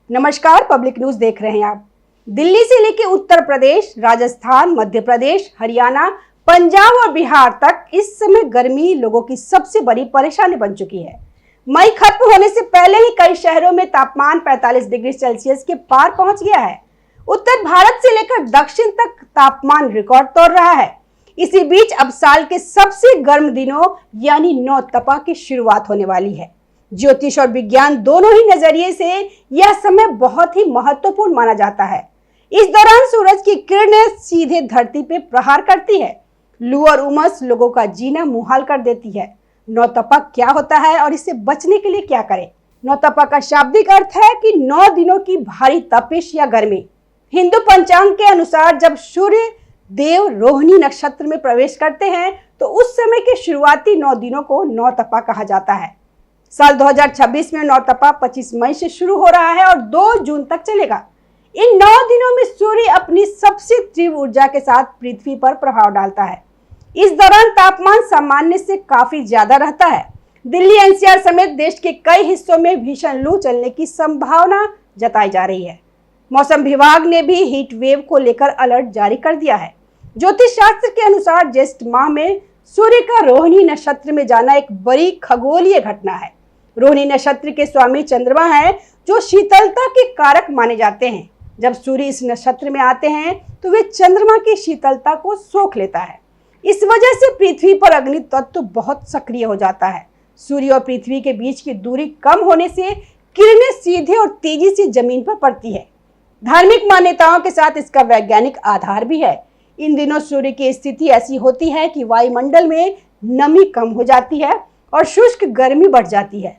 नमस्कार, public news देख रहे हैं आप। दिल्ली से लेकर उत्तर प्रदेश, राजस्थान, मध्य प्रदेश, हरियाणा, पंजाब और बिहार तक इस समय गर्मी लोगों की सबसे बड़ी परेशानी बन चुकी है। मई खत्म होने से पहले ही कई शहरों में तापमान 45 डिग्री सेल्सियस के पार पहुंच गया है। उत्तर भारत से लेकर दक्षिण तक तापमान रिकॉर्ड तोड़ रहा है। इसी बीच अब साल के सबसे गर्म दिनों यानी नौतपा की शुरुआत होने वाली है। ज्योतिष और विज्ञान दोनों ही नजरिए से यह समय बहुत ही महत्वपूर्ण माना जाता है। इस दौरान सूरज की किरणें सीधे धरती पे प्रहार करती है। लू और उमस लोगों का जीना मुहाल कर देती है। नौतपा क्या होता है और इससे बचने के लिए क्या करें? नौतपा का शाब्दिक अर्थ है कि 9 दिनों की भारी तपिश या गर्मी। हिंदू पंचांग के अनुसार जब सूर्य देव रोहिणी नक्षत्र में प्रवेश करते हैं तो उस समय के शुरुआती 9 दिनों को नौतपा कहा जाता है। साल 2026 में नौतपा 25 मई से शुरू हो रहा है और 2 जून तक चलेगा। इन 9 दिनों में सूर्य अपनी सबसे तीव्र ऊर्जा के साथ पृथ्वी पर प्रभाव डालता है। इस दौरान तापमान सामान्य से काफी ज्यादा रहता है। दिल्ली एनसीआर समेत देश के कई हिस्सों में भीषण लू चलने की संभावना जताई जा रही है। मौसम विभाग ने भी हीट वेव को लेकर अलर्ट जारी कर दिया है। ज्योतिष शास्त्र के अनुसार ज्येष्ठ माह में सूर्य का रोहिणी नक्षत्र में जाना एक बड़ी खगोलीय घटना है। रोहिणी नक्षत्र के स्वामी चंद्रमा है जो शीतलता के कारक माने जाते हैं। जब सूर्य इस नक्षत्र में आते हैं तो वे चंद्रमा की शीतलता को सोख लेता है। इस वजह से पृथ्वी पर अग्नि तत्व बहुत सक्रिय हो जाता है। सूर्य और पृथ्वी के बीच की दूरी कम होने से किरणें सीधे और तेजी से जमीन पर पड़ती है। धार्मिक मान्यताओं के साथ इसका वैज्ञानिक आधार भी है। इन दिनों सूर्य की स्थिति ऐसी होती है कि वायुमंडल में नमी कम हो जाती है और शुष्क गर्मी बढ़ जाती है।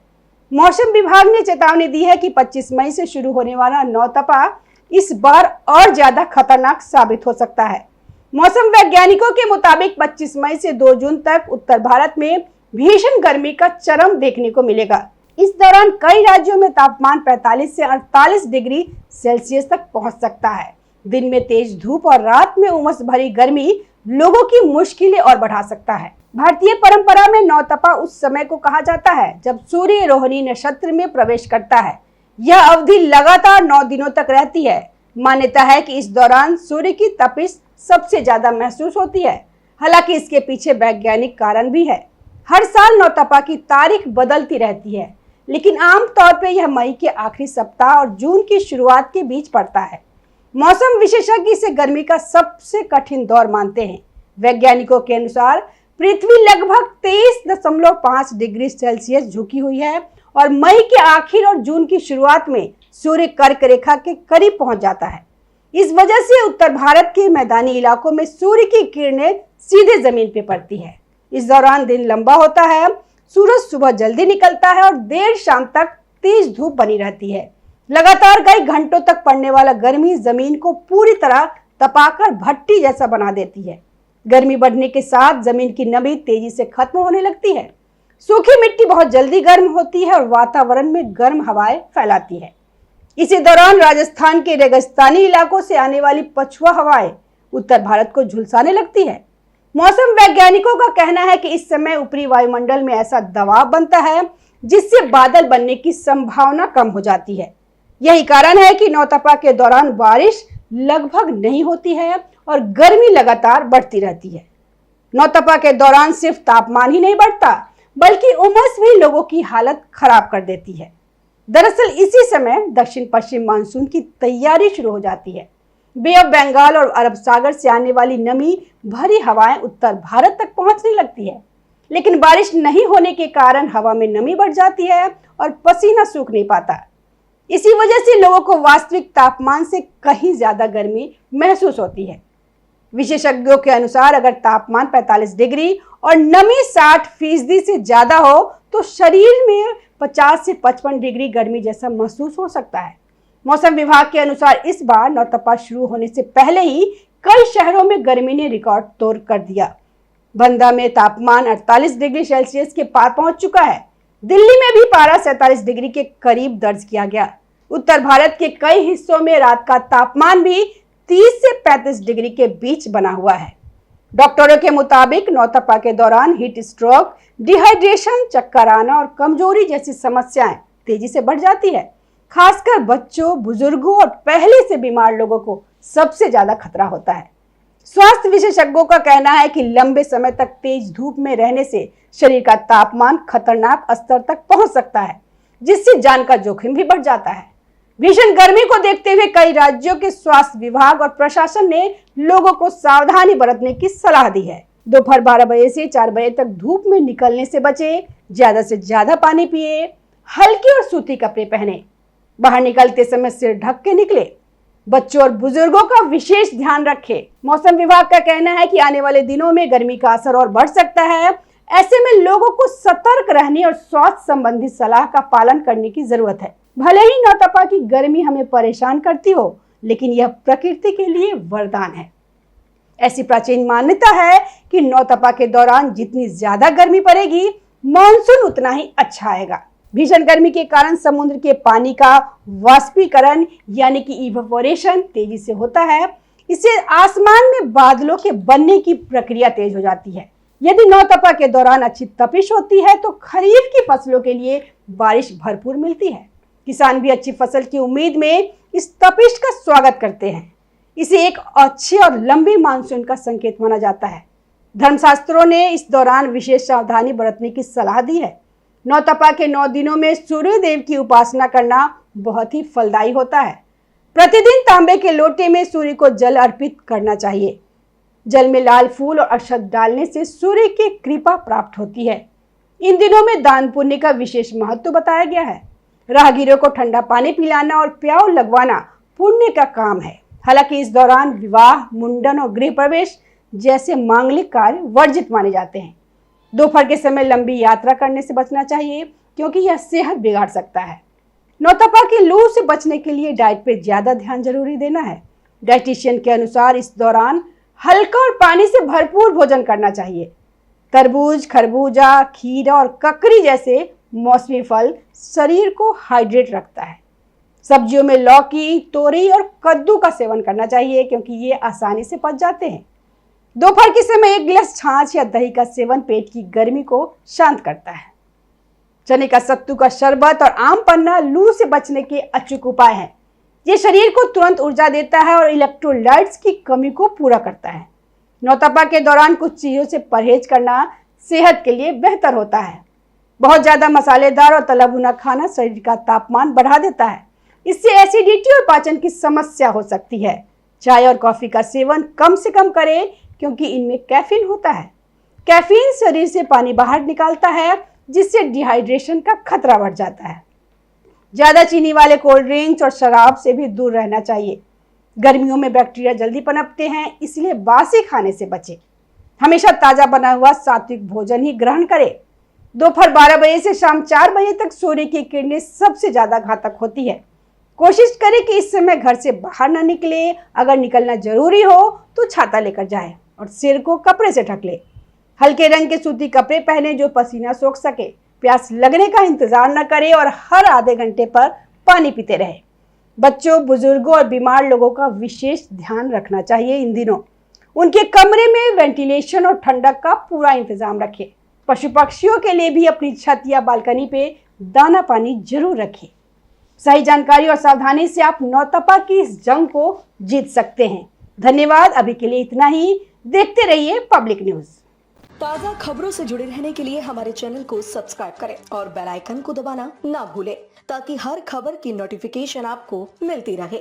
मौसम विभाग ने चेतावनी दी है कि 25 मई से शुरू होने वाला नौतपा इस बार और ज्यादा खतरनाक साबित हो सकता है। मौसम वैज्ञानिकों के मुताबिक 25 मई से 2 जून तक उत्तर भारत में भीषण गर्मी का चरम देखने को मिलेगा। इस दौरान कई राज्यों में तापमान 45 से 48 डिग्री सेल्सियस तक पहुंच सकता है। दिन में तेज धूप और रात में उमस भरी गर्मी लोगों की मुश्किलें और बढ़ा सकता है। भारतीय परंपरा में नौतपा उस समय को कहा जाता है जब सूर्य रोहिणी नक्षत्र में प्रवेश करता है। यह अवधि लगातार 9 दिनों तक रहती है। मान्यता है कि इस दौरान सूर्य की तपिश सबसे ज्यादा महसूस होती है। हालांकि इसके पीछे वैज्ञानिक कारण भी है। हर साल नौतपा की तारीख बदलती रहती है, लेकिन आमतौर पर यह मई के आखिरी सप्ताह और जून की शुरुआत के बीच पड़ता है। मौसम विशेषज्ञ इसे गर्मी का सबसे कठिन दौर मानते हैं। वैज्ञानिकों के अनुसार पृथ्वी लगभग 23.5 डिग्री सेल्सियस झुकी हुई है और मई के आखिर और जून की शुरुआत में सूर्य कर्क रेखा के करीब पहुंच जाता है। इस वजह से उत्तर भारत के मैदानी इलाकों में सूर्य की किरणें सीधे जमीन पर पड़ती है। इस दौरान दिन लंबा होता है, सूरज सुबह जल्दी निकलता है और देर शाम तक तेज धूप बनी रहती है। लगातार कई घंटों तक पड़ने वाला गर्मी जमीन को पूरी तरह तपाकर भट्टी जैसा बना देती है। गर्मी बढ़ने के साथ जमीन की नमी तेजी से खत्म होने लगती है। सूखी मिट्टी बहुत जल्दी गर्म होती है और वातावरण में गर्म हवाएं फैलाती है। इसी दौरान राजस्थान के रेगिस्तानी इलाकों से आने वाली पछुआ हवाएं उत्तर भारत को झुलसाने लगती है। मौसम वैज्ञानिकों का कहना है कि इस समय ऊपरी वायुमंडल में ऐसा दबाव बनता है जिससे बादल बनने की संभावना कम हो जाती है। यही कारण है कि नौतपा के दौरान बारिश लगभग नहीं होती है और गर्मी लगातार बढ़ती रहती है। नौतपा के दौरान सिर्फ तापमान ही नहीं बढ़ता, बल्कि उमस भी लोगों की हालत खराब कर देती है। दरअसल इसी समय दक्षिण पश्चिम मानसून की तैयारी शुरू हो जाती है। बे ऑफ बंगाल और अरब सागर से आने वाली नमी भरी हवाएं उत्तर भारत तक पहुंचने लगती है, लेकिन बारिश नहीं होने के कारण हवा में नमी बढ़ जाती है और पसीना सूख नहीं पाता। इसी वजह से लोगों को वास्तविक तापमान से कहीं ज्यादा गर्मी महसूस होती है। विशेषज्ञों के अनुसार अगर तापमान 45 डिग्री और नमी 60% से ज्यादा हो तो शरीर में 50 से 55 डिग्री गर्मी जैसा महसूस हो सकता है। मौसम विभाग के अनुसार इस बार नौतपा शुरू होने से पहले ही कई शहरों में गर्मी ने रिकॉर्ड तोड़ कर दिया। बंदा में तापमान 48 डिग्री सेल्सियस के पार पहुंच चुका है। दिल्ली में भी पारा 47 डिग्री के करीब दर्ज किया गया। उत्तर भारत के कई हिस्सों में रात का तापमान भी 30 से 35 डिग्री के बीच बना हुआ है। डॉक्टरों के मुताबिक नौतपा के दौरान हीट स्ट्रोक, डिहाइड्रेशन, चक्कर आना और कमजोरी जैसी समस्याएं तेजी से बढ़ जाती है। खासकर बच्चों, बुजुर्गों और पहले से बीमार लोगों को सबसे ज्यादा खतरा होता है। स्वास्थ्य विशेषज्ञों का कहना है कि लंबे समय तक तेज धूप में रहने से शरीर का तापमान खतरनाक स्तर तक पहुंच सकता है, जिससे जान का जोखिम भी बढ़ जाता है। भीषण गर्मी को देखते हुए कई राज्यों के स्वास्थ्य विभाग और प्रशासन ने लोगों को सावधानी बरतने की सलाह दी है। दोपहर 12 बजे से 4 बजे तक धूप में निकलने से बचे, ज्यादा से ज्यादा पानी पिए, हल्के और सूती कपड़े पहने, बाहर निकलते समय सिर ढक के निकले, बच्चों और बुजुर्गों का विशेष ध्यान रखें। मौसम विभाग का कहना है कि आने वाले दिनों में गर्मी का असर और बढ़ सकता है। ऐसे में लोगों को सतर्क रहने और स्वास्थ्य संबंधी सलाह का पालन करने की जरूरत है। भले ही नौतपा की गर्मी हमें परेशान करती हो, लेकिन यह प्रकृति के लिए वरदान है। ऐसी प्राचीन मान्यता है कि नौतपा के दौरान जितनी ज्यादा गर्मी पड़ेगी, मानसून उतना ही अच्छा आएगा। भीषण गर्मी के कारण समुद्र के पानी का वाष्पीकरण यानी कि इवेपोरेशन तेजी से होता है। इससे आसमान में बादलों के बनने की प्रक्रिया तेज हो जाती है। यदि नौतपा के दौरान अच्छी तपिश होती है तो खरीफ की फसलों के लिए बारिश भरपूर मिलती है। किसान भी अच्छी फसल की उम्मीद में इस तपिश का स्वागत करते हैं। इसे एक अच्छे और लंबे मानसून का संकेत माना जाता है। धर्मशास्त्रों ने इस दौरान विशेष सावधानी बरतने की सलाह दी है। नौतपा के 9 दिनों में सूर्य देव की उपासना करना बहुत ही फलदायी होता है। प्रतिदिन तांबे के लोटे में सूर्य को जल अर्पित करना चाहिए। जल में लाल फूल और अक्षत डालने से सूर्य की कृपा प्राप्त होती है। इन दिनों में दान पुण्य का विशेष महत्व बताया गया है। राहगीरों को ठंडा पानी पिलाना और प्याऊ लगवाना पुण्य का काम है। हालांकि इस दौरान विवाह, मुंडन और गृह प्रवेश जैसे मांगलिक कार्य वर्जित माने जाते हैं। दोपहर के समय लंबी यात्रा करने से बचना चाहिए, क्योंकि यह सेहत बिगाड़ सकता है। नौतपा की लू से बचने के लिए डाइट पे ज्यादा ध्यान जरूरी देना है। डाइटिशियन के अनुसार इस दौरान हल्का और पानी से भरपूर भोजन करना चाहिए। तरबूज, खरबूजा, खीरा और ककड़ी जैसे मौसमी फल शरीर को हाइड्रेट रखता है। सब्जियों में लौकी, तोरी और कद्दू का सेवन करना चाहिए, क्योंकि ये आसानी से पच जाते हैं। दोपहर के समय 1 गिलास छाछ या दही का सेवन पेट की गर्मी को शांत करता है। चने का सत्तू का शरबत और आम पन्ना लू से बचने के अचूक उपाय हैं। ये शरीर को तुरंत ऊर्जा देता है और इलेक्ट्रोलाइट्स की कमी को पूरा करता है। नौतपा के दौरान कुछ चीजों से परहेज करना सेहत के लिए बेहतर होता है। बहुत ज्यादा मसालेदार और तला भुना खाना शरीर का तापमान बढ़ा देता है। इससे एसिडिटी और पाचन की समस्या हो सकती है। चाय और कॉफी का सेवन कम से कम करें, क्योंकि इनमें कैफीन होता है। कैफीन शरीर से पानी बाहर निकालता है, जिससे डिहाइड्रेशन का खतरा बढ़ जाता है। ज्यादा चीनी वाले कोल्ड ड्रिंक्स और शराब से भी दूर रहना चाहिए। गर्मियों में बैक्टीरिया जल्दी पनपते हैं, इसलिए बासी खाने से बचें। हमेशा ताजा बना हुआ सात्विक भोजन ही ग्रहण करें। दोपहर 12 बजे से शाम 4 बजे तक सूर्य की किरणें सबसे ज्यादा घातक होती है। कोशिश करें कि इस समय घर से बाहर न निकले। अगर निकलना जरूरी हो तो छाता लेकर जाएं और सिर को कपड़े से ढक ले। हल्के रंग के सूती कपड़े पहने जो पसीना सोख सके। प्यास लगने का इंतजार न करें और हर आधे घंटे पर पानी पीते रहे। बच्चों, बुजुर्गों और बीमार लोगों का विशेष ध्यान रखना चाहिए। इन दिनों उनके कमरे में वेंटिलेशन और ठंडक का पूरा इंतजाम रखें। पशु पक्षियों के लिए भी अपनी छत या बालकनी पे दाना पानी जरूर रखें। सही जानकारी और सावधानी से आप नौतपा की इस जंग को जीत सकते हैं। धन्यवाद। अभी के लिए इतना ही। देखते रहिए पब्लिक न्यूज। ताज़ा खबरों से जुड़े रहने के लिए हमारे चैनल को सब्सक्राइब करें और बेल आइकन को दबाना ना भूलें, ताकि हर खबर की नोटिफिकेशन आपको मिलती रहे।